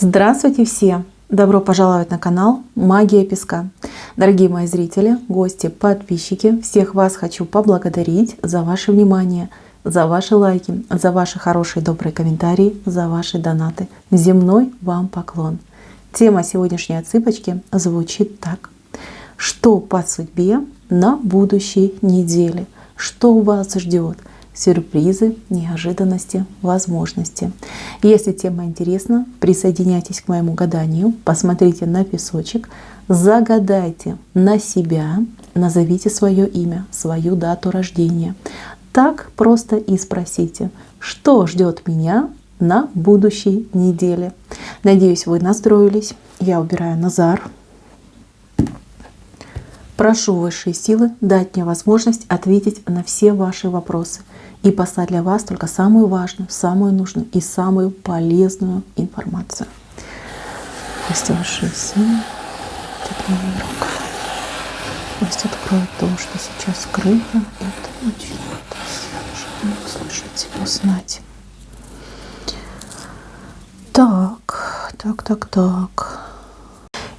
Здравствуйте все! Добро пожаловать на канал Магия Песка. Дорогие мои зрители, гости, подписчики, всех вас хочу поблагодарить за ваше внимание, за ваши лайки, за ваши хорошие добрые комментарии, за ваши донаты. Земной вам поклон. Тема сегодняшней отсыпочки звучит так. Что по судьбе на будущей неделе? Что вас ждет? Сюрпризы, неожиданности, возможности. Если тема интересна, присоединяйтесь к моему гаданию, посмотрите на песочек, загадайте на себя, назовите свое имя, свою дату рождения. Так просто и спросите, что ждет меня на будущей неделе. Надеюсь, вы настроились. Я убираю Назар. Прошу высшие силы дать мне возможность ответить на все ваши вопросы и послать для вас только самую важную, самую нужную и самую полезную информацию. Пусть высшие силы теплее рук. Пусть откроют то, что сейчас скрыто. Это очень важно услышать и узнать. Так.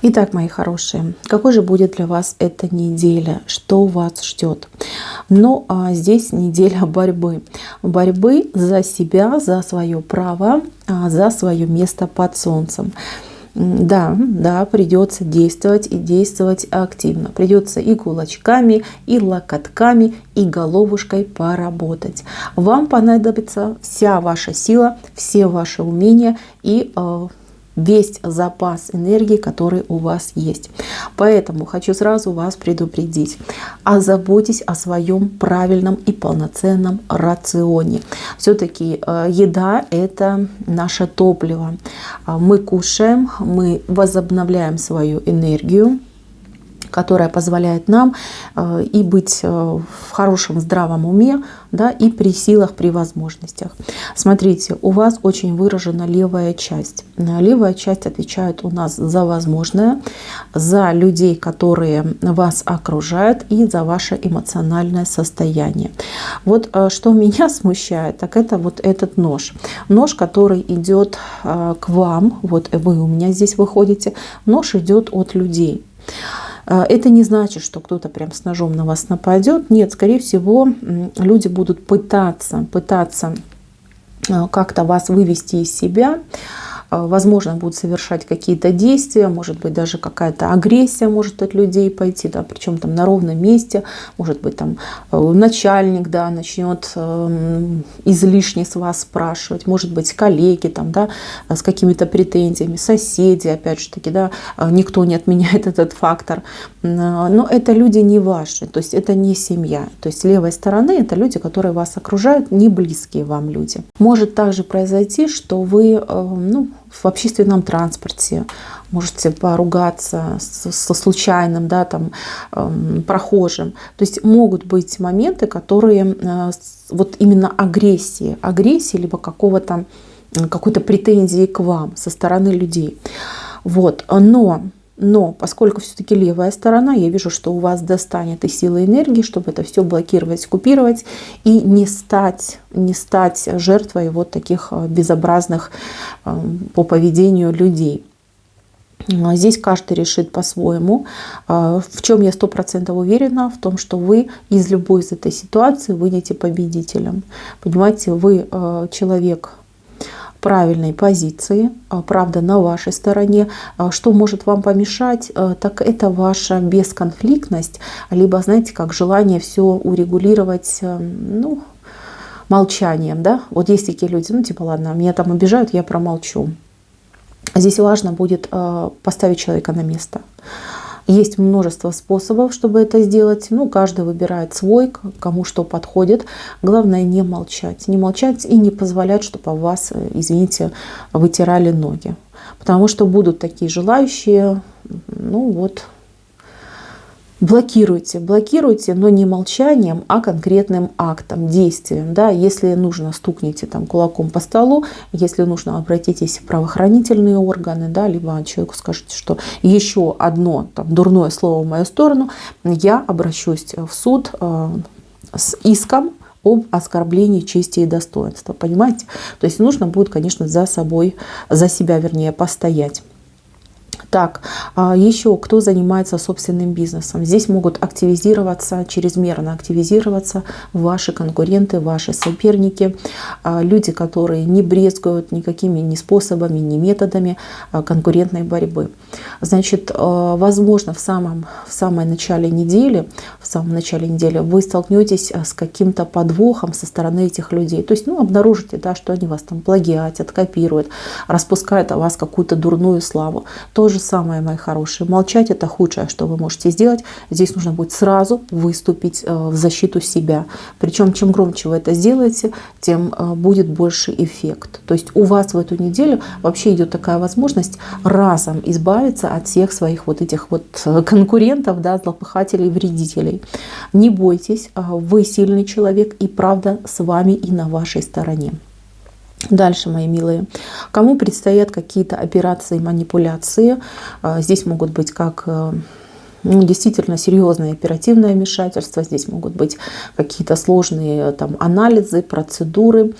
Итак, мои хорошие, какой же будет для вас эта неделя? Что вас ждет? Ну, а здесь неделя борьбы. Борьбы за себя, за свое право, за свое место под солнцем. Да, придется действовать и действовать активно. Придется и кулачками, и локотками, и головушкой поработать. Вам понадобится вся ваша сила, все ваши умения и весь запас энергии, который у вас есть. Поэтому хочу сразу вас предупредить. Озаботьтесь о своем правильном и полноценном рационе. Все-таки еда – это наше топливо. Мы кушаем, мы возобновляем свою энергию, которая позволяет нам и быть в хорошем здравом уме, да, и при силах, при возможностях. Смотрите, у вас очень выражена левая часть. Левая часть отвечает у нас за возможное, за людей, которые вас окружают, и за ваше эмоциональное состояние. Вот что меня смущает, так это вот этот нож. Нож, который идет к вам, вот вы у меня здесь выходите, нож идет от людей. Это не значит, что кто-то прям с ножом на вас нападет. Нет, скорее всего, люди будут пытаться как-то вас вывести из себя. Возможно, будут совершать какие-то действия, может быть, даже какая-то агрессия может от людей пойти, да, причем там на ровном месте, может быть, там начальник, да, начнет излишне с вас спрашивать, может быть, коллеги там, да, с какими-то претензиями, соседи, опять же таки, да, никто не отменяет этот фактор, но это люди не ваши, то есть это не семья, то есть с левой стороны это люди, которые вас окружают, не близкие вам люди. Может также произойти, что вы, в общественном транспорте можете поругаться со случайным, да, там, прохожим. То есть могут быть моменты, которые вот именно агрессии либо какой-то претензии к вам со стороны людей. Вот. Но поскольку все-таки левая сторона, я вижу, что у вас достанет и силы, и энергии, чтобы это все блокировать, купировать и не стать жертвой вот таких безобразных по поведению людей. Здесь каждый решит по-своему. В чем я 100% уверена? В том, что вы из любой из этой ситуации выйдете победителем. Понимаете, вы человек правильной позиции, правда на вашей стороне. Что может вам помешать, так это ваша бесконфликтность, либо, знаете, как желание все урегулировать, молчанием, да. Вот есть такие люди, ладно, меня там обижают, я промолчу. Здесь важно будет поставить человека на место. Есть множество способов, чтобы это сделать. Каждый выбирает свой, кому что подходит. Главное не молчать. Не молчать и не позволять, чтобы вас, извините, вытирали ноги. Потому что будут такие желающие, блокируйте, но не молчанием, а конкретным актом, действием. Да? Если нужно, стукните там кулаком по столу, если нужно, обратитесь в правоохранительные органы, да, либо человеку скажете, что еще одно дурное слово в мою сторону, я обращусь в суд с иском об оскорблении чести и достоинства. Понимаете? То есть нужно будет, конечно, за себя, вернее, постоять. Так, еще кто занимается собственным бизнесом? Здесь могут активизироваться, чрезмерно активизироваться ваши конкуренты, ваши соперники, люди, которые не брезгуют никакими ни способами, ни методами конкурентной борьбы. Значит, возможно, в самом начале недели вы столкнетесь с каким-то подвохом со стороны этих людей. То есть, обнаружите, да, что они вас там плагиатят, копируют, распускают о вас какую-то дурную славу. То же самое, мои хорошие. Молчать — это худшее, что вы можете сделать. Здесь нужно будет сразу выступить в защиту себя. Причем, чем громче вы это сделаете, тем будет больше эффект. То есть у вас в эту неделю вообще идет такая возможность разом избавиться от всех своих вот этих вот конкурентов, да, злопыхателей, вредителей. Не бойтесь, вы сильный человек, и правда с вами и на вашей стороне. Дальше, мои милые, кому предстоят какие-то операции, манипуляции, здесь могут быть как действительно серьезное оперативное вмешательство, здесь могут быть какие-то сложные там анализы, процедуры.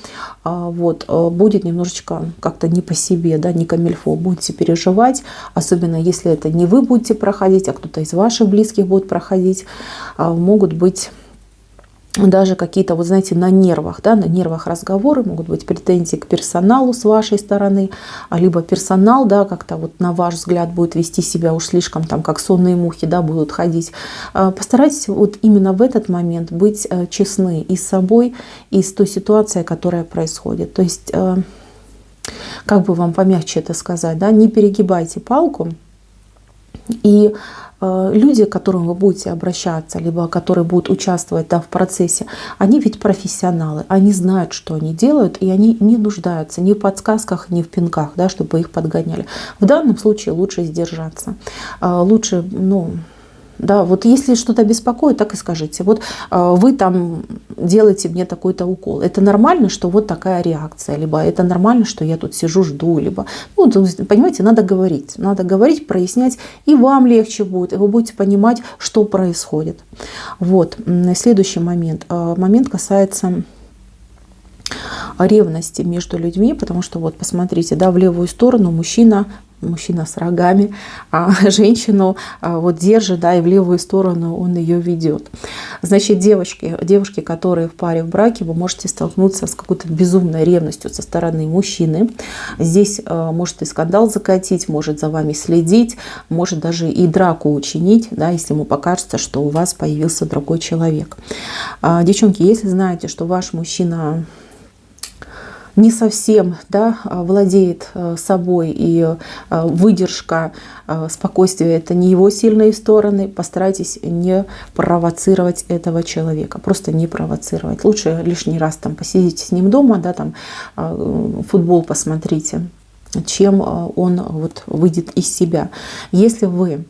Вот, будет немножечко как-то не по себе, да, не камильфо, будете переживать, особенно если это не вы будете проходить, а кто-то из ваших близких будет проходить. Могут быть даже какие-то, вот знаете, на нервах разговоры, могут быть претензии к персоналу с вашей стороны, либо персонал, да, как-то вот на ваш взгляд будет вести себя уж слишком там, как сонные мухи, да, будут ходить. Постарайтесь вот именно в этот момент быть честны и с собой, и с той ситуацией, которая происходит. То есть, как бы вам помягче это сказать, да, не перегибайте палку. И люди, к которым вы будете обращаться, либо которые будут участвовать, да, в процессе, они ведь профессионалы, они знают, что они делают, и они не нуждаются ни в подсказках, ни в пинках, да, чтобы их подгоняли. В данном случае лучше сдержаться. Лучше, да, вот если что-то беспокоит, так и скажите. Вот вы там делаете мне такой-то укол. Это нормально, что вот такая реакция, либо это нормально, что я тут сижу, жду, либо, понимаете, надо говорить, прояснять, и вам легче будет, и вы будете понимать, что происходит. Вот, следующий момент. Момент касается ревности между людьми, потому что вот посмотрите, да, в левую сторону мужчина с рогами, а женщину вот держит, да, и в левую сторону он ее ведет. Значит, девушки, которые в паре, в браке, вы можете столкнуться с какой-то безумной ревностью со стороны мужчины. Здесь может и скандал закатить, может за вами следить, может даже и драку учинить, да, если ему покажется, что у вас появился другой человек. Девчонки, если знаете, что ваш мужчина не совсем, да, владеет собой, и выдержка, спокойствие — это не его сильные стороны, постарайтесь не провоцировать этого человека, просто не провоцировать. Лучше лишний раз там посидите с ним дома, да, там футбол посмотрите, чем он вот выйдет из себя. Если вы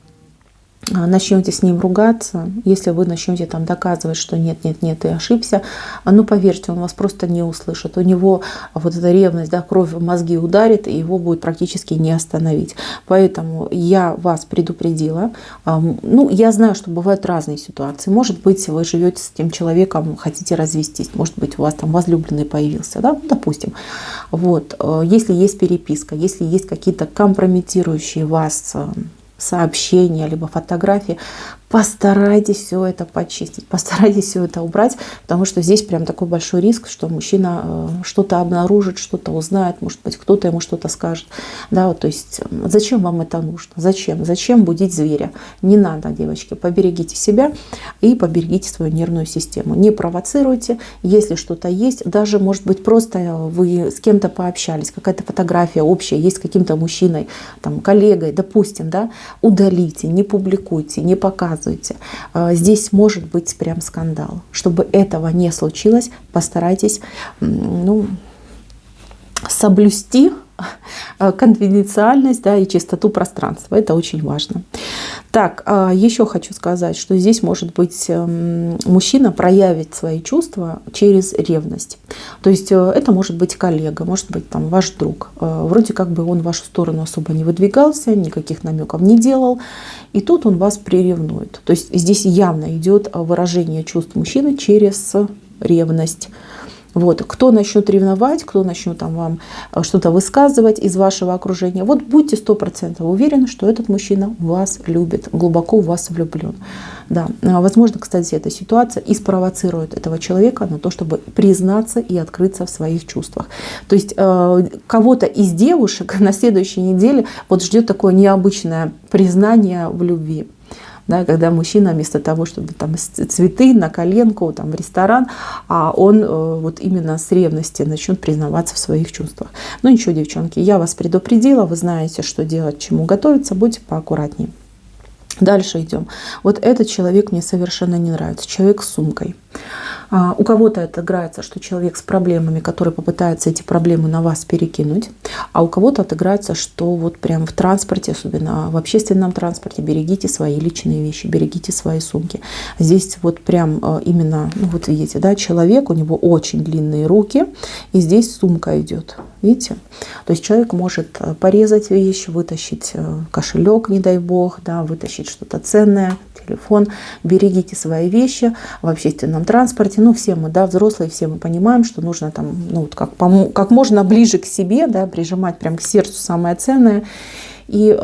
начнете с ним ругаться, если вы начнете там доказывать, что нет, ты ошибся, поверьте, он вас просто не услышит. У него вот эта ревность, да, кровь в мозги ударит, и его будет практически не остановить. Поэтому я вас предупредила. Я знаю, что бывают разные ситуации. Может быть, вы живете с этим человеком, хотите развестись, может быть, у вас там возлюбленный появился, да, допустим. Вот, если есть переписка, если есть какие-то компрометирующие вас сообщения, либо фотографии, постарайтесь все это почистить, постарайтесь все это убрать, потому что здесь прям такой большой риск, что мужчина что-то обнаружит, что-то узнает, может быть, кто-то ему что-то скажет. Да, вот, то есть зачем вам это нужно? Зачем будить зверя? Не надо, девочки, поберегите себя и поберегите свою нервную систему. Не провоцируйте, если что-то есть, даже, может быть, просто вы с кем-то пообщались, какая-то фотография общая есть с каким-то мужчиной, там, коллегой, допустим, да, удалите, не публикуйте, не показывайте. Здесь может быть прям скандал. Чтобы этого не случилось, постарайтесь соблюсти конфиденциальность, да, и чистоту пространства. Это очень важно. Так, еще хочу сказать, что здесь может быть мужчина проявить свои чувства через ревность. То есть это может быть коллега, может быть там ваш друг. Вроде как бы он в вашу сторону особо не выдвигался, никаких намеков не делал. И тут он вас приревнует. То есть здесь явно идет выражение чувств мужчины через ревность. Вот. Кто начнет ревновать, кто начнет там вам что-то высказывать из вашего окружения, вот будьте 100% уверены, что этот мужчина вас любит, глубоко в вас влюблен. Да. Возможно, кстати, эта ситуация и спровоцирует этого человека на то, чтобы признаться и открыться в своих чувствах. То есть кого-то из девушек на следующей неделе вот ждет такое необычное признание в любви. Да, когда мужчина вместо того, чтобы там цветы на коленку, там, в ресторан, а он вот именно с ревности начнет признаваться в своих чувствах. Ну ничего, девчонки, я вас предупредила, вы знаете, что делать, чему готовиться, будьте поаккуратнее. Дальше идем. Вот этот человек мне совершенно не нравится. Человек с сумкой. У кого-то это отыграется, что человек с проблемами, который попытается эти проблемы на вас перекинуть. А у кого-то отыграется, что вот прям в транспорте, особенно в общественном транспорте, берегите свои личные вещи, берегите свои сумки. Здесь вот прям именно, ну вот видите, да, человек, у него очень длинные руки, и здесь сумка идет. Видите? То есть человек может порезать вещь, вытащить кошелек, не дай бог, да, вытащить что-то ценное, телефон. Берегите свои вещи в общественном транспорте. Ну, все мы, да, взрослые, все мы понимаем, что нужно там, ну, как можно ближе к себе, да, прижимать прям к сердцу самое ценное и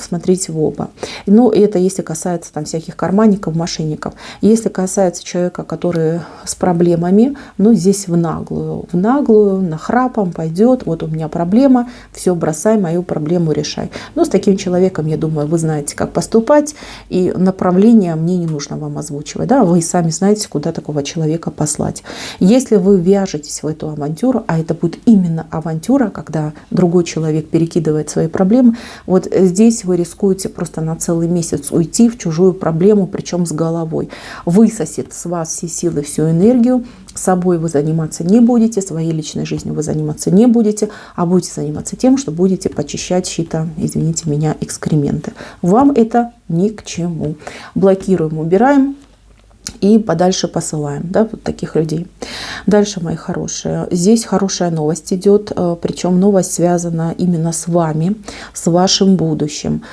смотреть в оба. Ну, это если касается там всяких карманников, мошенников. Если касается человека, который с проблемами, ну, здесь в наглую, нахрапом пойдет, вот у меня проблема, все, бросай, мою проблему решай. Но с таким человеком, я думаю, вы знаете, как поступать, и направление мне не нужно вам озвучивать, да, вы сами знаете, куда такого человека послать. Если вы вяжетесь в эту авантюру, а это будет именно авантюра, когда другой человек перекидывает свои проблемы, вот здесь вы рискуете просто на целый месяц уйти в чужую проблему, причем с головой. Высосет с вас все силы, всю энергию. Собой вы заниматься не будете, своей личной жизнью вы заниматься не будете, а будете заниматься тем, что будете почищать чьи-то, извините меня, экскременты. Вам это ни к чему. Блокируем, убираем и подальше посылаем, да, вот таких людей. Дальше, мои хорошие, здесь хорошая новость идет, причем новость связана именно с вами, с вашим будущим.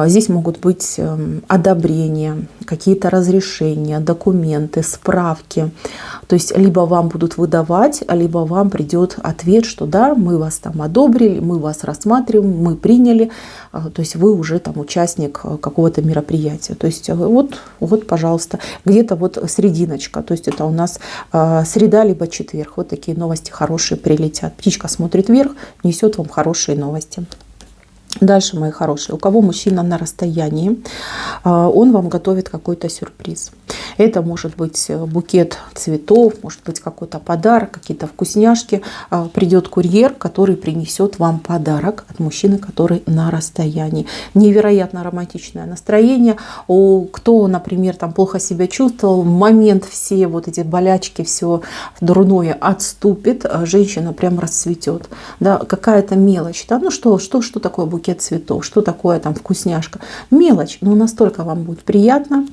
Здесь могут быть одобрения, какие-то разрешения, документы, справки. То есть либо вам будут выдавать, либо вам придет ответ, что да, мы вас там одобрили, мы вас рассматриваем, мы приняли. То есть вы уже там участник какого-то мероприятия. То есть вот, пожалуйста, где-то вот серединочка. То есть это у нас среда либо четверг. Вот такие новости хорошие прилетят. Птичка смотрит вверх, несет вам хорошие новости. Дальше, мои хорошие, у кого мужчина на расстоянии, он вам готовит какой-то сюрприз. Это может быть букет цветов, может быть какой-то подарок, какие-то вкусняшки. Придет курьер, который принесет вам подарок от мужчины, который на расстоянии. Невероятно романтичное настроение. Кто, например, там плохо себя чувствовал, в момент все вот эти болячки, все дурное отступит, женщина прям расцветет. Да, какая-то мелочь. Да? Ну что такое букет цветов, что такое там вкусняшка? Мелочь, но настолько вам будет приятно.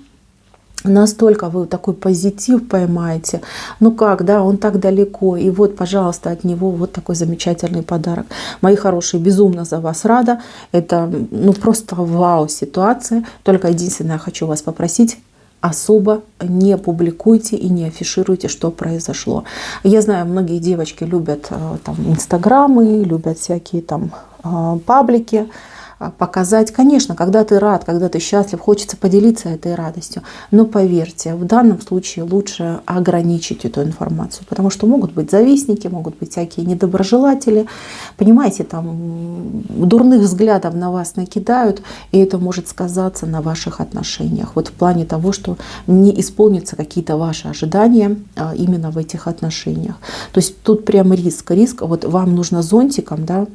Настолько вы такой позитив поймаете. Ну как, да, он так далеко. И вот, пожалуйста, от него вот такой замечательный подарок. Мои хорошие, безумно за вас рада. Это ну просто вау ситуация. Только единственное, я хочу вас попросить, особо не публикуйте и не афишируйте, что произошло. Я знаю, многие девочки любят там инстаграмы, любят всякие там паблики, показать. Конечно, когда ты рад, когда ты счастлив, хочется поделиться этой радостью. Но поверьте, в данном случае лучше ограничить эту информацию, потому что могут быть завистники, могут быть всякие недоброжелатели. Понимаете, там дурных взглядов на вас накидают, и это может сказаться на ваших отношениях. Вот в плане того, что не исполнятся какие-то ваши ожидания именно в этих отношениях. То есть тут прям риск. Вот вам нужно зонтиком, да,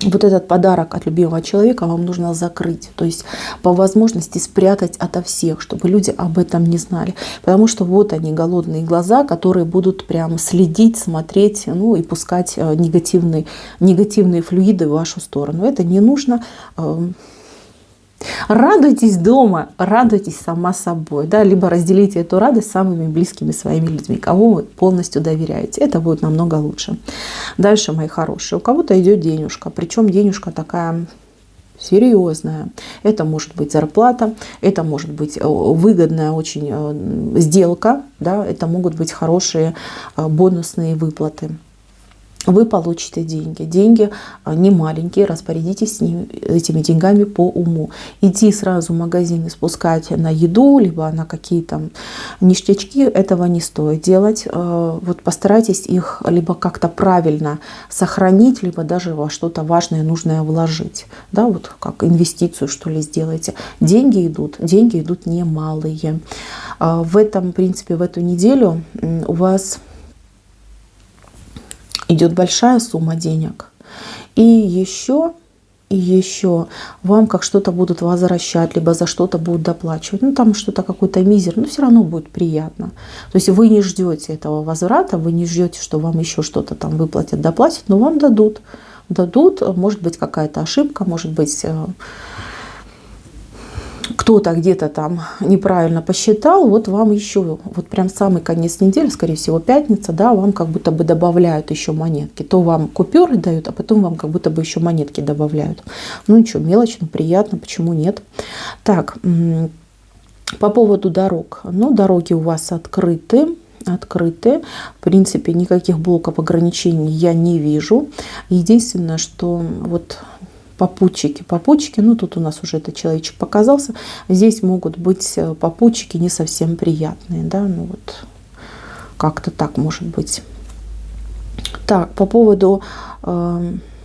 вот этот подарок от любимого человека вам нужно закрыть, то есть по возможности спрятать ото всех, чтобы люди об этом не знали. Потому что вот они, голодные глаза, которые будут прям следить, смотреть, ну и пускать негативные флюиды в вашу сторону. Это не нужно. Радуйтесь дома, радуйтесь сама собой, да, либо разделите эту радость с самыми близкими своими людьми, кого вы полностью доверяете. Это будет намного лучше. Дальше, мои хорошие, у кого-то идет денежка, причем денежка такая серьезная. Это может быть зарплата, это может быть выгодная очень сделка, да, это могут быть хорошие бонусные выплаты. Вы получите деньги. Деньги не маленькие, распорядитесь с ними, этими деньгами по уму. Идти сразу в магазин и спускать на еду, либо на какие-то ништячки, этого не стоит делать. Вот постарайтесь их либо как-то правильно сохранить, либо даже во что-то важное, нужное вложить. Да, вот как инвестицию, что ли, сделайте. Деньги идут немалые. В этом, в принципе, в эту неделю у вас идет большая сумма денег. И еще вам как что-то будут возвращать, либо за что-то будут доплачивать. Ну, там что-то какой-то мизер, но все равно будет приятно. То есть вы не ждете этого возврата, вы не ждете, что вам еще что-то там выплатят, доплатят, но вам дадут. Дадут, может быть, какая-то ошибка, может быть, кто-то где-то там неправильно посчитал, вот вам еще, вот прям самый конец недели, скорее всего, пятница, да, вам как будто бы добавляют еще монетки. То вам купюры дают, а потом вам как будто бы еще монетки добавляют. Ну ничего, мелочь, ну приятно, почему нет. Так, по поводу дорог. Ну, дороги у вас открыты. В принципе, никаких блоков ограничений я не вижу. Единственное, что вот попутчики, ну тут у нас уже этот человечек показался, здесь могут быть попутчики не совсем приятные, да, ну вот как-то так может быть. Так, по поводу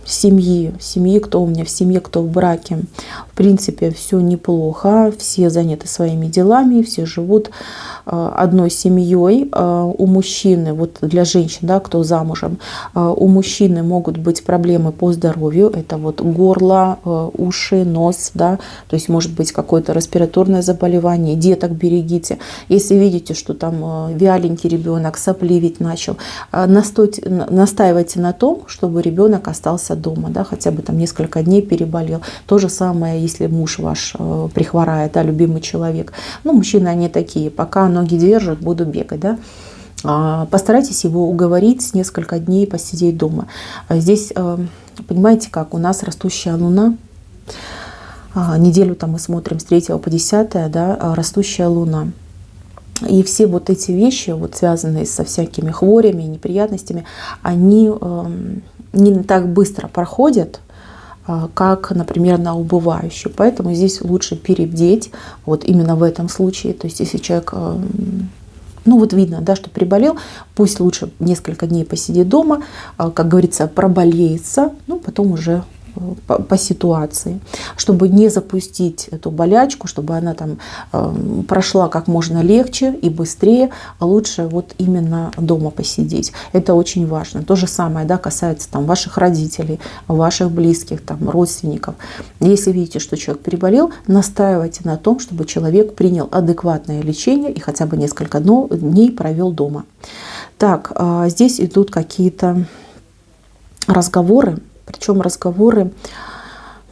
семьи, кто у меня в семье, кто в браке, в принципе, все неплохо, все заняты своими делами, все живут одной семьей. У мужчины, вот для женщин, да, кто замужем, у мужчины могут быть проблемы по здоровью, это вот горло, уши, нос, да, то есть может быть какое-то респираторное заболевание, деток берегите. Если видите, что там вяленький ребенок, сопливить начал, настаивайте на том, чтобы ребенок остался дома, да, хотя бы там несколько дней переболел. То же самое, если муж ваш прихворает, да, любимый человек. Ну, мужчины они такие, пока ноги держат, буду бегать, да. Постарайтесь его уговорить несколько дней посидеть дома. Здесь, понимаете, как у нас растущая луна, неделю там мы смотрим с 3 по 10, да, растущая луна. И все вот эти вещи, вот связанные со всякими хворями, неприятностями, они не так быстро проходят, как, например, на убывающую. Поэтому здесь лучше перебдеть вот именно в этом случае. То есть если человек, ну вот видно, да, что приболел, пусть лучше несколько дней посидит дома, как говорится, проболеется, ну потом уже по ситуации, чтобы не запустить эту болячку, чтобы она там прошла как можно легче и быстрее, а лучше вот именно дома посидеть. Это очень важно. То же самое, да, касается там ваших родителей, ваших близких, там, родственников. Если видите, что человек переболел, настаивайте на том, чтобы человек принял адекватное лечение и хотя бы несколько дней провел дома. Так, здесь идут какие-то разговоры, причем разговоры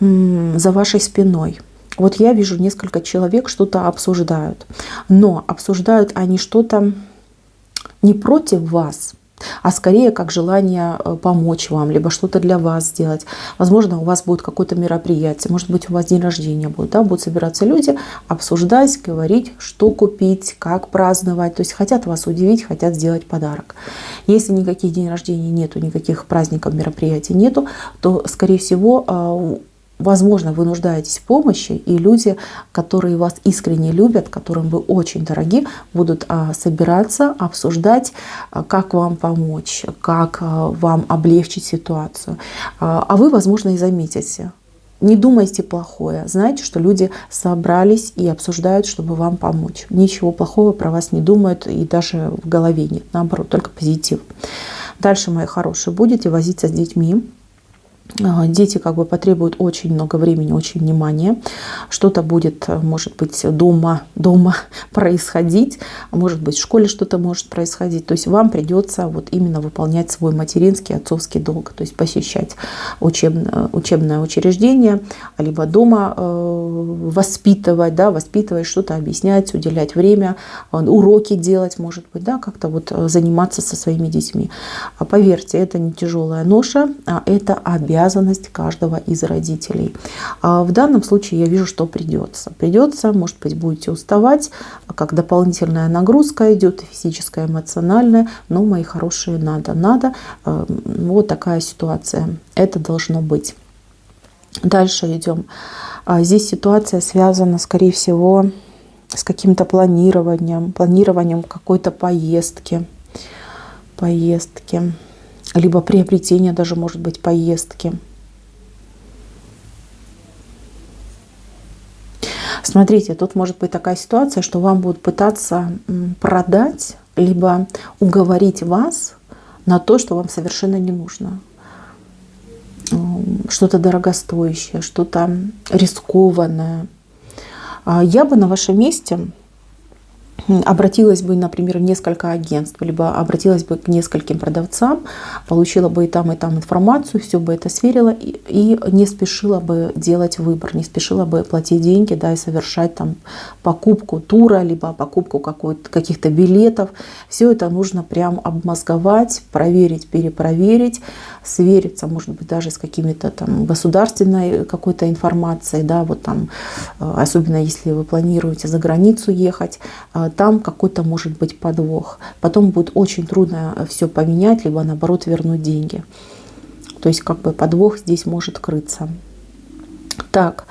за вашей спиной. Вот я вижу, несколько человек что-то обсуждают, но обсуждают они что-то не против вас, а скорее как желание помочь вам, либо что-то для вас сделать. Возможно, у вас будет какое-то мероприятие, может быть, у вас день рождения будет, да, будут собираться люди, обсуждать, говорить, что купить, как праздновать. То есть хотят вас удивить, хотят сделать подарок. Если никаких дней рождения нету, никаких праздников, мероприятий нету, то, скорее всего, возможно, вы нуждаетесь в помощи, и люди, которые вас искренне любят, которым вы очень дороги, будут собираться, обсуждать, как вам помочь, как вам облегчить ситуацию. А вы, возможно, и заметите. Не думайте плохое. Знайте, что люди собрались и обсуждают, чтобы вам помочь. Ничего плохого про вас не думают и даже в голове нет. Наоборот, только позитив. Дальше, мои хорошие, будете возиться с детьми. Дети как бы потребуют очень много времени, очень внимания. Что-то будет, может быть, дома происходить, может быть, в школе что-то может происходить. То есть вам придется вот именно выполнять свой материнский, отцовский долг, то есть посещать учебное учреждение, либо дома воспитывать, да, воспитывать, что-то объяснять, уделять время, уроки делать, может быть, да, как-то вот заниматься со своими детьми. Поверьте, это не тяжелая ноша, а это обязанность. обязанность каждого из родителей. В данном случае я вижу, что придется. Придется, может быть, будете уставать, как дополнительная нагрузка идет, физическая, эмоциональная, но, мои хорошие, надо. Вот такая ситуация. Это должно быть. Дальше идем. Здесь ситуация связана, скорее всего, с каким-то планированием какой-то поездки, либо приобретение даже, может быть, поездки. Смотрите, тут может быть такая ситуация, что вам будут пытаться продать, либо уговорить вас на то, что вам совершенно не нужно. Что-то дорогостоящее, что-то рискованное. Я бы на вашем месте обратилась бы, например, в несколько агентств, либо обратилась бы к нескольким продавцам, получила бы и там информацию, все бы это сверила и не спешила бы делать выбор, не спешила бы платить деньги, да, и совершать там покупку тура, либо покупку каких-то билетов. Все это нужно прям обмозговать, проверить, перепроверить, свериться, может быть, даже с какими-то там государственной какой-то информацией, да, вот там, особенно если вы планируете за границу ехать, там какой-то может быть подвох. Потом будет очень трудно все поменять, либо наоборот вернуть деньги. То есть как бы подвох здесь может крыться. Так,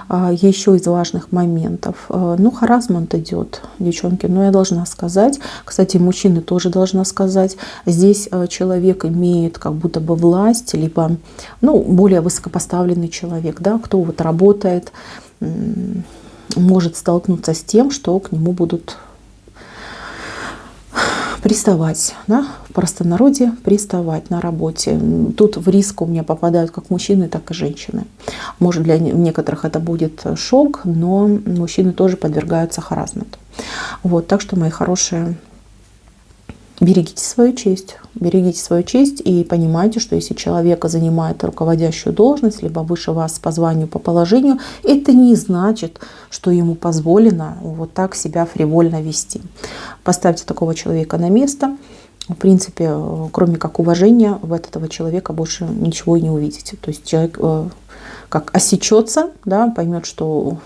еще из важных моментов. Ну, харассмент идет, девчонки, но я должна сказать, кстати, мужчины тоже должна сказать, здесь человек имеет как будто бы власть, либо, ну, более высокопоставленный человек, да, кто вот работает, может столкнуться с тем, что к нему будут приставать, да, в простонародье приставать на работе. Тут в риск у меня попадают как мужчины, так и женщины. Может, для некоторых это будет шок, но мужчины тоже подвергаются харассменту. Вот, так что, мои хорошие, берегите свою честь и понимайте, что если человек занимает руководящую должность, либо выше вас по званию, по положению, это не значит, что ему позволено вот так себя фривольно вести. Поставьте такого человека на место. В принципе, кроме как уважения, вы от этого человека больше ничего и не увидите. То есть человек как осечется, да, поймет, что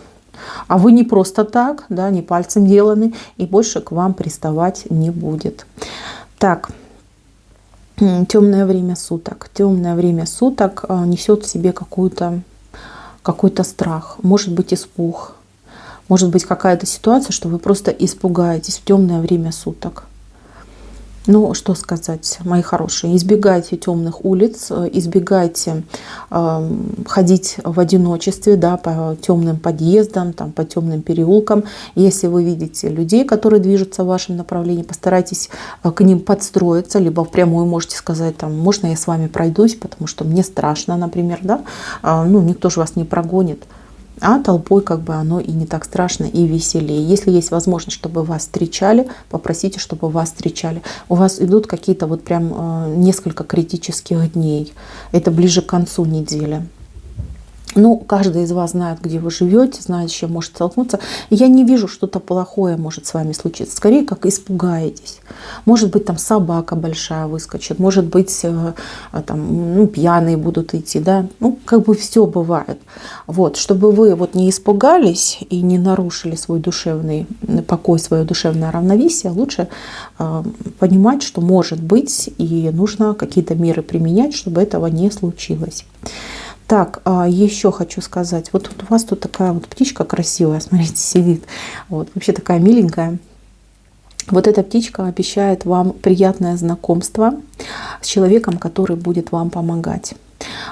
а вы не просто так, да, не пальцем деланы, и больше к вам приставать не будет. Так, темное время суток. Темное время суток несет в себе какой-то страх, может быть испуг, может быть какая-то ситуация, что вы просто испугаетесь в темное время суток. Ну, что сказать, мои хорошие, избегайте темных улиц, избегайте ходить в одиночестве, да, по темным подъездам, там, по темным переулкам. Если вы видите людей, которые движутся в вашем направлении, постарайтесь к ним подстроиться, либо впрямую можете сказать, там, можно я с вами пройдусь, потому что мне страшно, например, да, ну, никто же вас не прогонит. А толпой как бы оно и не так страшно, и веселее. Если есть возможность, чтобы вас встречали, попросите, чтобы вас встречали. У вас идут какие-то вот прям несколько критических дней. Это ближе к концу недели. Ну, каждый из вас знает, где вы живете, знает, с чем может столкнуться. Я не вижу, что-то плохое может с вами случиться. Скорее, как испугаетесь. Может быть, там собака большая выскочит. Может быть, там, ну, пьяные будут идти. Да? Ну, как бы все бывает. Вот, чтобы вы вот не испугались и не нарушили свой душевный покой, свое душевное равновесие, лучше понимать, что может быть, и нужно какие-то меры применять, чтобы этого не случилось. Так, еще хочу сказать, вот у вас тут такая вот птичка красивая, смотрите, сидит, вот, вообще такая миленькая. Вот эта птичка обещает вам приятное знакомство с человеком, который будет вам помогать.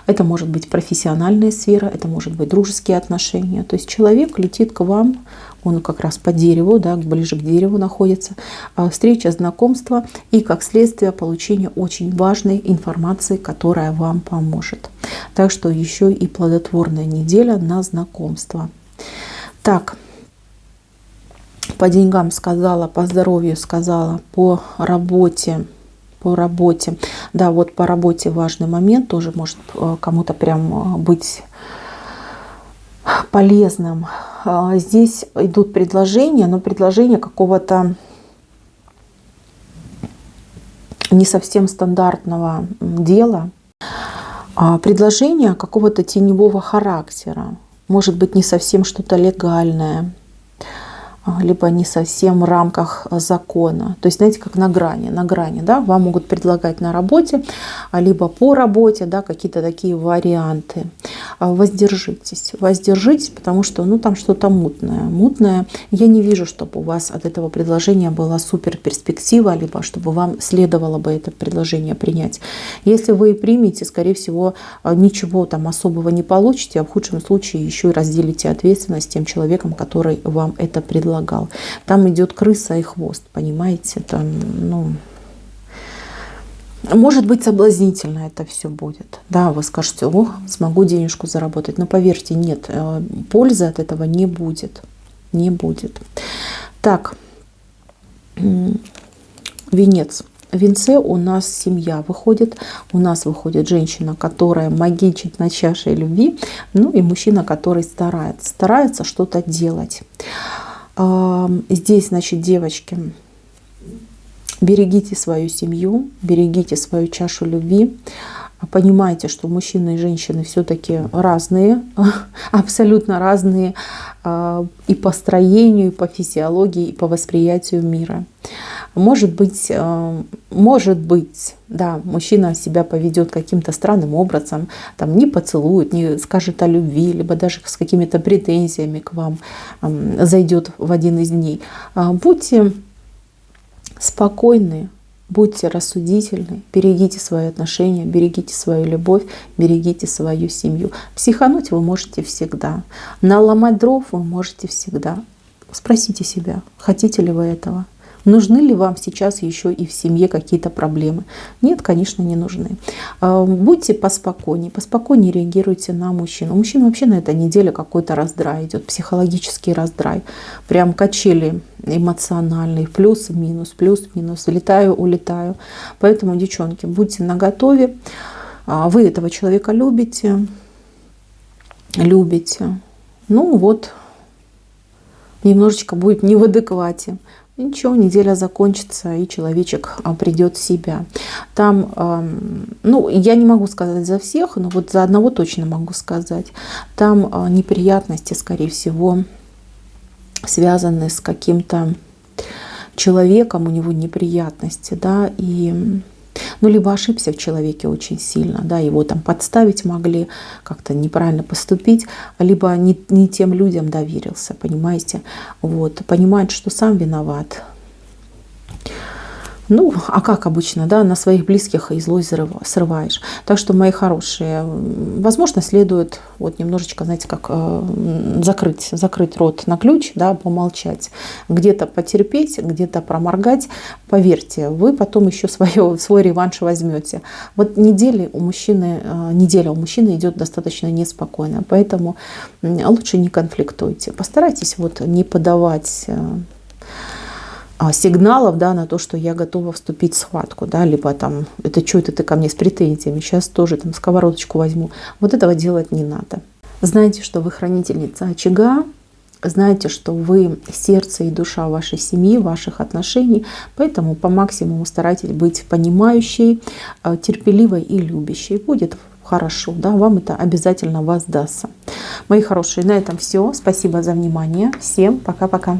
Это может быть профессиональная сфера, это может быть дружеские отношения. То есть человек летит к вам, он как раз по дереву, да, ближе к дереву находится. Встреча, знакомство и, как следствие, получение очень важной информации, которая вам поможет. Так что еще и плодотворная неделя на знакомство. Так, по деньгам сказала, по здоровью сказала, по работе. Да, вот по работе важный момент, тоже может кому-то прям быть полезным. Здесь идут предложения, но предложения какого-то не совсем стандартного дела. Предложение какого-то теневого характера. Может быть, не совсем что-то легальное, либо не совсем в рамках закона. То есть, знаете, как на грани, да, вам могут предлагать на работе, либо по работе, да, какие-то такие варианты. Воздержитесь, потому что, ну, там что-то мутное. Я не вижу, чтобы у вас от этого предложения была супер перспектива, либо чтобы вам следовало бы это предложение принять. Если вы примете, скорее всего, ничего там особого не получите, а в худшем случае еще и разделите ответственность с тем человеком, который вам это предлагал. Там идет крыса и хвост, понимаете? Там, ну, может быть, соблазнительно это все будет. Да, вы скажете: о, смогу денежку заработать. Но поверьте, нет, пользы от этого не будет. Не будет. Так, венец. В венце у нас семья выходит, у нас выходит женщина, которая магичит на чаше любви, ну и мужчина, который старается что-то делать. Здесь, значит, девочки, берегите свою семью, берегите свою чашу любви. Понимайте, что мужчины и женщины все-таки разные, абсолютно разные и по строению, и по физиологии, и по восприятию мира. Может быть, да, мужчина себя поведет каким-то странным образом, там, не поцелует, не скажет о любви, либо даже с какими-то претензиями к вам зайдет в один из дней. Будьте спокойны, будьте рассудительны, берегите свои отношения, берегите свою любовь, берегите свою семью. Психануть вы можете всегда, наломать дров вы можете всегда. Спросите себя, хотите ли вы этого? Нужны ли вам сейчас еще и в семье какие-то проблемы? Нет, конечно, не нужны. Будьте поспокойнее реагируйте на мужчин. У мужчин вообще на этой неделе какой-то раздрай идет, психологический раздрай. Прям качели эмоциональные, плюс-минус, влетаю, улетаю. Поэтому, девчонки, будьте наготове. Вы этого человека любите. Ну вот, немножечко будет не в адеквате. Ничего, неделя закончится, и человечек придет в себя. Там, ну, я не могу сказать за всех, но вот за одного точно могу сказать. Там неприятности, скорее всего, связаны с каким-то человеком, у него неприятности, да, и... Ну, либо ошибся в человеке очень сильно, да, его там подставить могли, как-то неправильно поступить, либо не тем людям доверился, понимаете, вот, понимает, что сам виноват. Ну, а как обычно, да, на своих близких и злость срываешь. Так что, мои хорошие, возможно, следует вот немножечко, знаете, как закрыть рот на ключ, да, помолчать, где-то потерпеть, где-то проморгать. Поверьте, вы потом еще свой реванш возьмете. Вот неделя у мужчины идет достаточно неспокойно, поэтому лучше не конфликтуйте. Постарайтесь вот не подавать сигналов, да, на то, что я готова вступить в схватку, да, либо там, это что это ты ко мне с претензиями, сейчас тоже там сковородочку возьму. Вот этого делать не надо. Знайте, что вы хранительница очага, знайте, что вы сердце и душа вашей семьи, ваших отношений, поэтому по максимуму старайтесь быть понимающей, терпеливой и любящей. Будет хорошо, да, вам это обязательно воздастся. Мои хорошие, на этом все. Спасибо за внимание. Всем пока-пока.